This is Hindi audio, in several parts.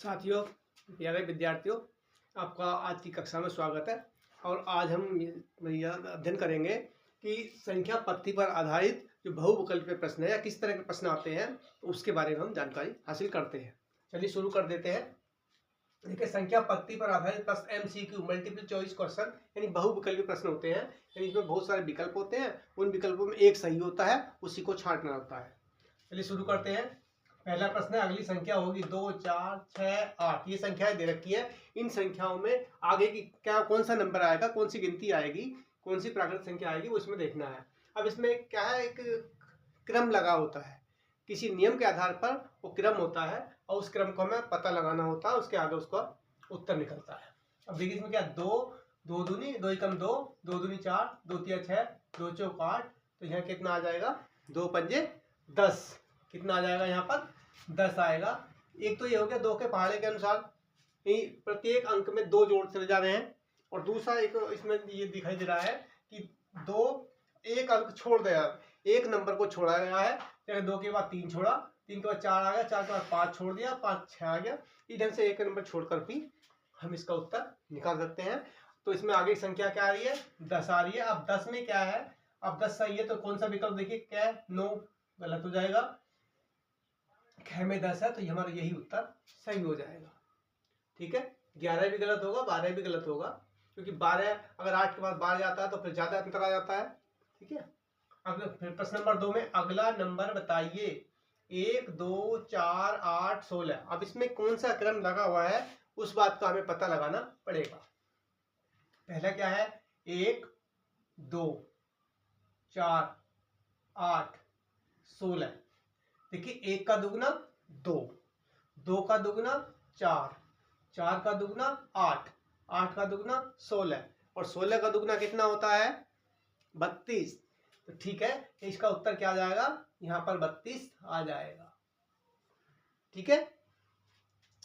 साथियों, प्यारे विद्यार्थियों, आपका आज की कक्षा में स्वागत है। और आज हम यह अध्ययन करेंगे कि संख्या पत्ती पर आधारित जो बहुविकल्पीय प्रश्न है या किस तरह के प्रश्न आते हैं उसके बारे में हम जानकारी हासिल करते हैं। चलिए शुरू कर देते हैं। देखिए, संख्या पत्ती पर आधारित प्रश्न MCQ मल्टीपल चॉइस क्वेश्चन यानी बहुविकल्पीय प्रश्न होते हैं। यानी इसमें बहुत सारे विकल्प होते हैं, उन विकल्पों में एक सही होता है, उसी को छांटना होता है। चलिए शुरू करते हैं। पहला प्रश्न है, अगली संख्या होगी 2, 4, 6, 8। ये संख्याएं दे रखी है। इन संख्याओं में आगे की कौन सा नंबर आएगा, कौन सी गिनती आएगी, कौन सी प्राकृतिक संख्या आएगी, वो इसमें देखना है। अब इसमें क्या है, एक क्रम लगा होता है, किसी नियम के आधार पर वो क्रम होता है और उस क्रम को हमें पता लगाना होता है, उसके आगे उसका उत्तर निकलता है। अब देखिए इसमें क्या, 2, 2 दूनी 2 एकम 2, 2 दूनी 4, 2 तिया 6, 2 चौक 8। तो यहाँ कितना आ जाएगा, 2 पंजे 10। कितना आ जाएगा यहाँ पर, 10 आएगा। एक तो ये हो गया 2 के पहाड़े के अनुसार, प्रत्येक अंक में 2 जोड़ चले जा रहे हैं। और दूसरा एक इसमें ये दिखाई दे रहा है कि 2 एक अंक छोड़ दिया, एक नंबर को छोड़ा गया है। जैसे 2 के बाद 3 छोड़ा, 3 के बाद 4 आ गया, 4 के बाद 5 छोड़ दिया, 5 6 आ गया। इधर से एक नंबर छोड़कर भी हम इसका उत्तर निकाल सकते हैं। तो इसमें आगे संख्या क्या आ रही है, 10 आ रही है। अब 10 में क्या है, अब 10 सही है तो कौन सा विकल्प देखिए, क्या है, 9 गलत हो जाएगा। ख में 10 है तो हमारा यही उत्तर सही हो जाएगा। ठीक है, 11 भी गलत होगा, 12 भी गलत होगा, क्योंकि 12 अगर 8 के बाद 12 जाता है तो फिर ज्यादा अंतर आ जाता है। ठीक है, अब फिर प्रश्न नंबर 2 में अगला नंबर बताइए। 1, 2, 4, 8, 16। अब इसमें कौन सा क्रम लगा हुआ है उस बात का हमें पता लगाना पड़ेगा। पहला क्या है, 1, 2, 4, 8, 16। देखिए, 1 का दुगना 2, 2 का दुगना 4, 4 का दुगना 8, 8 का दुगना 16 और 16 का दुगना कितना होता है, 32। तो ठीक है, इसका उत्तर क्या आ जाएगा, यहाँ पर 32 आ जाएगा। ठीक है,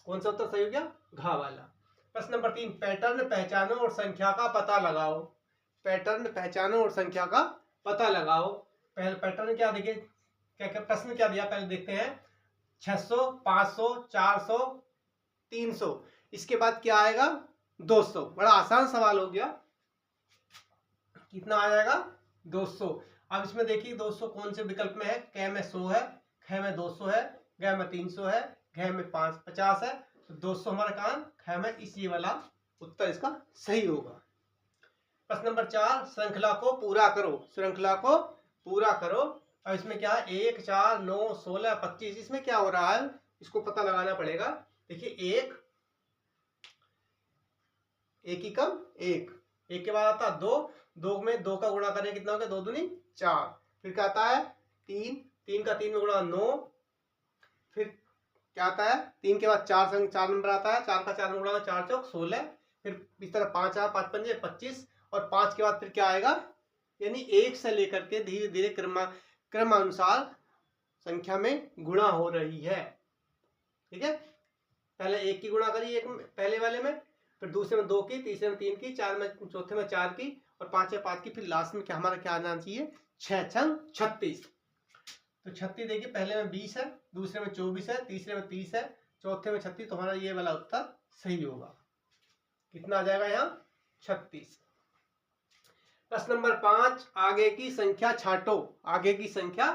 कौन सा उत्तर सही हो गया, घा वाला। प्रश्न नंबर 3, पैटर्न पहचानो और संख्या का पता लगाओ। पैटर्न पहचानो और संख्या का पता लगाओ। पहले पैटर्न क्या, देखिए क्या क्या प्रश्न क्या दिया, पहले देखते हैं। 600, 500, 400, 300। इसके बाद क्या आएगा, 200। बड़ा आसान सवाल हो गया। कितना आ जाएगा, 200। अब इसमें देखिए 200 कौन से विकल्प में है, क में 100 है, ख में 200 है, ग में 300 है, घ में 50 है। तो 200 हमारा कहां, ख में, इसी वाला उत्तर इसका सही होगा। प्रश्न नंबर 4, श्रृंखला को पूरा करो। श्रृंखला को पूरा करो। अब इसमें क्या है, 1, 4, 9, 16, 25। इसमें क्या हो रहा है, इसको पता लगाना पड़ेगा। देखिए, 1 ही कम 1, 1 के बाद आता है 2, 2 में 2 का गुणा करें कितना हो गया, 2 दूनी 4। फिर क्या आता है 3, 3 का 3 में गुणा 9। फिर क्या आता है, 3 के बाद 4 4 नंबर आता है, 4 का 4 में गुणा 4 चौक 16। फिर इस तरह 5 आ, 5 पंजे 25 और 5 के बाद फिर क्या आएगा, यानी 1 से लेकर के धीरे धीरे क्रमानुसार संख्या में गुणा हो रही है। ठीक है, पहले 1 की गुणा करी, एक पहले वाले में, फिर दूसरे में 2 की, तीसरे में 3 की, चौथे में 4 की और 5 में 5 की। फिर लास्ट में क्या हमारा क्या आना चाहिए, 6 छंग 36। तो 36 देखिए, पहले में 20 है, दूसरे में 24 है, तीसरे में 30 है, चौथे में 36। तो हमारा ये वाला उत्तर सही होगा। कितना आ जाएगा यहाँ, 36। प्रश्न नंबर 5, आगे की संख्या छांटो। आगे की संख्या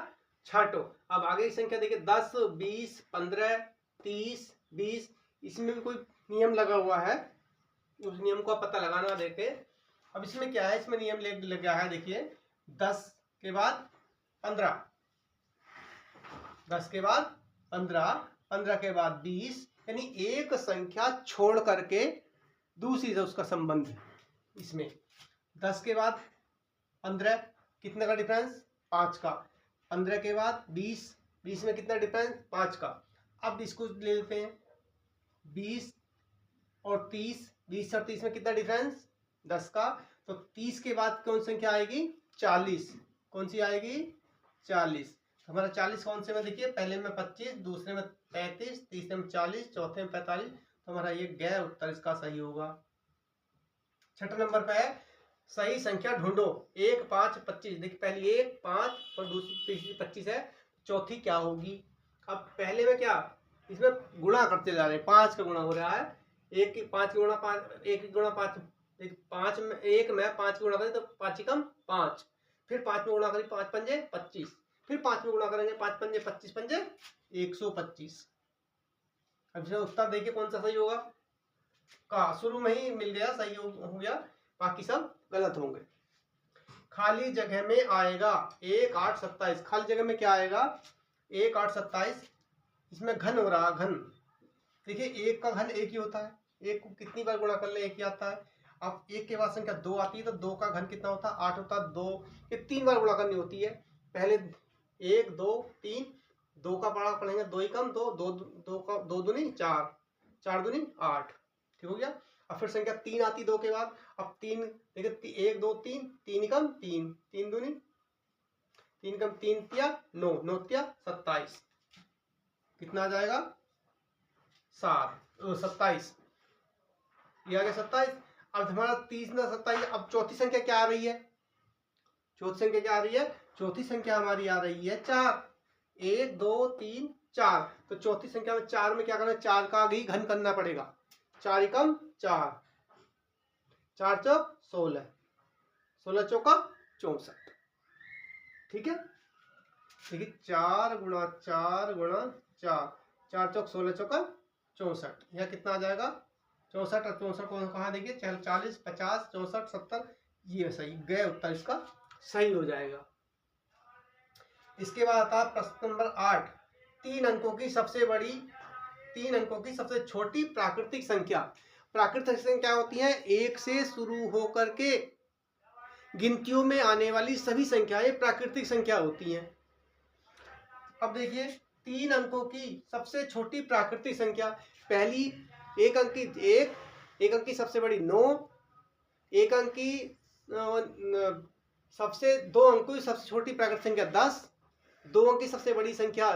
छांटो। अब आगे की संख्या देखिए, 10, 20, 15, 30, 20। इसमें भी कोई नियम लगा हुआ है, उस नियम को पता लगाना। देखे अब इसमें क्या है, इसमें नियम लगा है। देखिए 10 के बाद 15, 10 के बाद 15, 15 के बाद 20, यानी एक संख्या छोड़ करके दूसरी से उसका संबंध है। इसमें 10 के बाद 15, कितने का डिफरेंस, 5 का। 15 के बाद 20, 20 में कितना डिफरेंस, 5 का। अब इसको ले लेते हैं, 20 और 30, 20 और 30 में कितना डिफरेंस, 10 का। तो 30 के बाद कौन संख्या आएगी, 40। कौन सी आएगी, 40। हमारा 40 कौन से में, देखिए पहले में 25, दूसरे में 35, तीसरे में 40, चौथे में 45। तो हमारा ये ग उत्तर इसका सही होगा। 6 नंबर पे है, सही संख्या ढूंढो। 1, 5, 25। देखिए पहली 1, 5 और दूसरी तीसरी 25 है, चौथी क्या होगी। अब पहले में क्या, इसमें गुणा करते जा रहे हैं, 5 का गुणा हो रहा है, 1 की 5 गुणा 5, 1 गुणा 5, 5 में 1 में 5 गुणा करें तो 5 कम 5, फिर 5 में गुणा करें 5 पंजे 25, फिर 5 में गुणा करेंगे 5 पंजे 25 पंजे 125। अब इसमें उत्तर देखिए कौन सा सही होगा। का शुरू में ही मिल गया, सही हो गया, बाकी सब गलत होंगे। खाली जगह में आएगा 1 8 27, खाली जगह में क्या आएगा 1 8 27, इसमें घन हो रहा, घन देखिए 1 का घन 1 ही होता है, 1 को कितनी बार गुणा कर ले 1 ही आता है। अब 1 के बाद संख्या 2 आती है तो 2 का घन कितना होता है 8 होता है, 2 ये 3 बार गुणा करनी होती है, पहले 1 2 3, 2 का बड़ा पढ़ेंगे 2 ही कम 2, 2 का 2 दूनी 4, 4 दूनी 8, ठीक हो गया। अब फिर संख्या 3 आती 2 के बाद, अब 3 देखिए 1 2 3, 3 कम 3, 3 दूनी 3 कम 3 तिया 9, 9 तिया 27, कितना आ जाएगा 27, ये आ गया 27। अब हमारा 30 ना 27, अब चौथी संख्या क्या आ रही है, चौथी संख्या क्या आ रही है, चौथी संख्या हमारी आ रही है 4, 1 2 3 4, तो चौथी संख्या में 4 में क्या करना है 4 का ही घन करना पड़ेगा, 4 एकम 4, 4 चौक 16, 16 चौका 64, ठीक है। देखिए 4 गुणा 4 गुणा 4, 4 चौक 16 चौका 64, यह कितना आ जाएगा 64 और 64 को कहाँ देखिए 40 50 64 70, ये सही गए उत्तर इसका सही हो जाएगा। इसके बाद आता है प्रश्न नंबर 8, 3 अंकों की सबसे बड़ी 3 अंकों की सबसे छोटी प्राकृतिक संख्या। प्राकृतिक संख्या होती है 1 से शुरू होकर के गिनतियों में आने वाली सभी संख्याएं प्राकृतिक संख्या होती हैं। अब देखिए 3 अंकों की सबसे छोटी प्राकृतिक संख्या, पहली 1 अंक की 1, 1 अंक की सबसे बड़ी 9, 1 अंक की सबसे 2 अंकों की सबसे छोटी प्राकृतिक संख्या 10, 2 अंक की सबसे बड़ी संख्या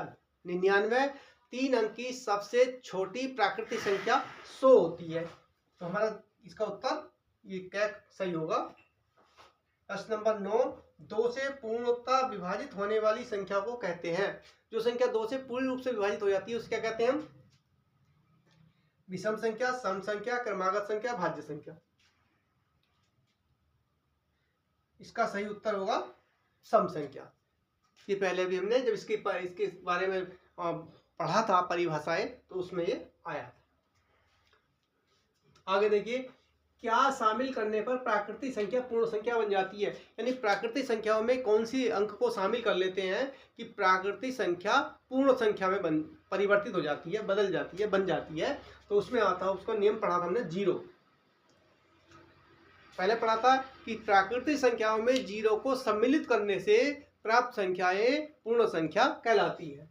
99, 3 अंक की सबसे छोटी प्राकृतिक संख्या 100 होती है। तो हमारा इसका उत्तर ये क्या सही होगा। प्रश्न नंबर 9, 2 से पूर्णतः विभाजित होने वाली संख्या को कहते हैं, जो संख्या 2 से पूर्ण रूप से विभाजित हो जाती है उसे क्या कहते हैं हम, विषम संख्या, सम संख्या, क्रमागत संख्या, भाज्य संख्या। इसका सही उत्तर होगा सम संख्या। ये पहले भी हमने जब इसके बारे में पढ़ा था परिभाषाएं तो उसमें ये आया था। आगे देखिए, क्या शामिल करने पर प्राकृतिक संख्या पूर्ण संख्या बन जाती है, यानी प्राकृतिक संख्याओं में कौन सी अंक को शामिल कर लेते हैं कि प्राकृतिक संख्या पूर्ण संख्या में परिवर्तित हो जाती है, बदल जाती है, बन जाती है। तो उसमें आता है, उसका नियम पढ़ा था हमने 0, पहले पढ़ा था कि प्राकृतिक संख्याओं में 0 को सम्मिलित करने से प्राप्त संख्याएं पूर्ण संख्या कहलाती है।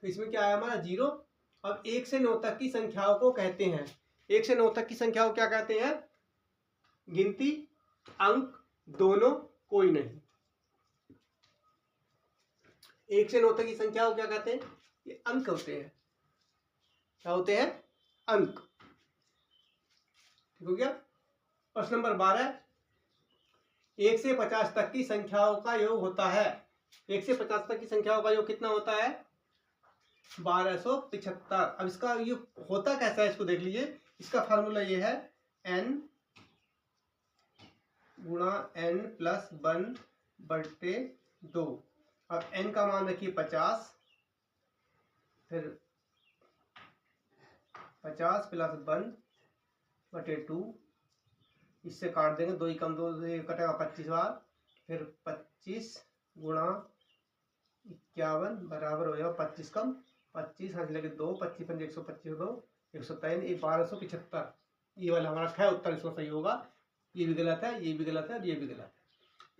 तो इसमें क्या है हमारा 0। अब 1 से 9 तक की संख्याओं को कहते हैं, 1 से 9 तक की संख्याओं को क्या कहते हैं, गिनती, अंक दोनों, कोई नहीं। 1 से 9 तक की संख्याओं को क्या कहते हैं, ये अंक होते हैं। क्या होते हैं, अंक, ठीक हो गया। प्रश्न नंबर 12, 1 से 50 तक की संख्याओं का योग होता है, 1 से 50 तक की संख्याओं का योग कितना होता है 1275। अब इसका योग होता कैसा है इसको देख लीजिए। इसका फार्मूला ये है n गुणा n प्लस 1/2। अब n का मान रखिए 50, फिर 50 प्लस 1/2, इससे काट देंगे, 2 ही कम 2 से कटेगा 25 बार, फिर 25 गुणा 51 बराबर हो जाएगा 25 कम 25, हाथ लगे 2, 25 पंजे 125, 2 103, ये 1275। ये वाला हमारा है उत्तर, इसमें सही होगा। ये भी गलत है, ये भी गलत है और ये भी गलत है।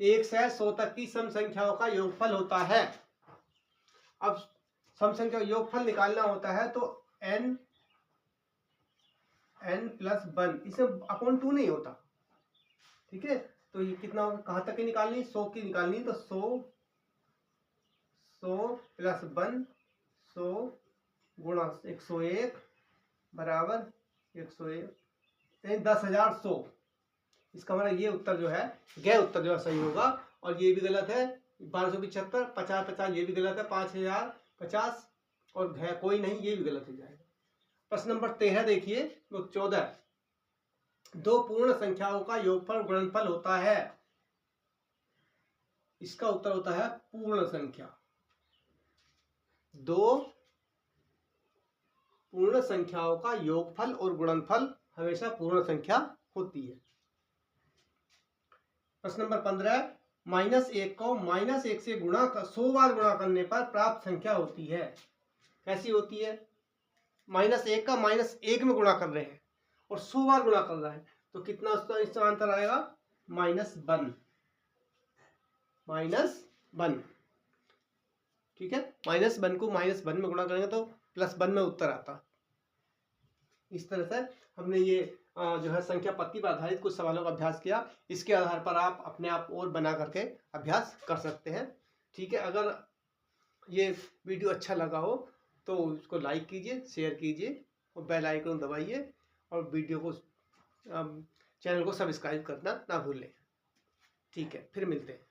1 से 100 तक की सम संख्याओं का योगफल होता है। अब सम संख्या योगफल निकालना होता है तो n प्लस 1, इसमें अपॉन 2 नहीं होता, ठीक है। तो ये कितना होगा, कहाँ तक की निकालनी, 100 की निकालनी, तो 100 प्लस 1, 100 गुणा 101 बराबर 101, 10,100। इसका हमारा ये उत्तर जो है, गैर उत्तर जो है सही होगा। और ये भी गलत है 1275, 50 50 ये भी गलत है, 5050 और है कोई नहीं, ये भी गलत हो जाएगा। प्रश्न नंबर 13 देखिए, वो 14, दो पूर्ण संख्याओं का योगफल गुणनफल होता है। इसका उत्तर होता है पूर्ण संख्या। दो पूर्ण संख्याओं का योगफल और गुणनफल हमेशा पूर्ण संख्या होती है। प्रश्न नंबर 15, -1 को -1 से 100 बार गुणा करने पर प्राप्त संख्या होती है। कैसी होती है? -1 का -1 में गुणा कर रहे हैं और 100 बार गुणा कर रहा है, तो कितना उसका इसका आंसर आएगा? -1। ठीक है, -1 को -1 में गुणा करेंगे तो +1 में उत्तर आता। इस तरह से हमने ये जो है संख्या पत्ती पर आधारित कुछ सवालों का अभ्यास किया। इसके आधार पर आप अपने आप और बना करके अभ्यास कर सकते हैं। ठीक है, अगर ये वीडियो अच्छा लगा हो तो उसको लाइक कीजिए, शेयर कीजिए और बेल आइकन दबाइए और वीडियो को चैनल को सब्सक्राइब करना ना भूलें। ठीक है, फिर मिलते हैं।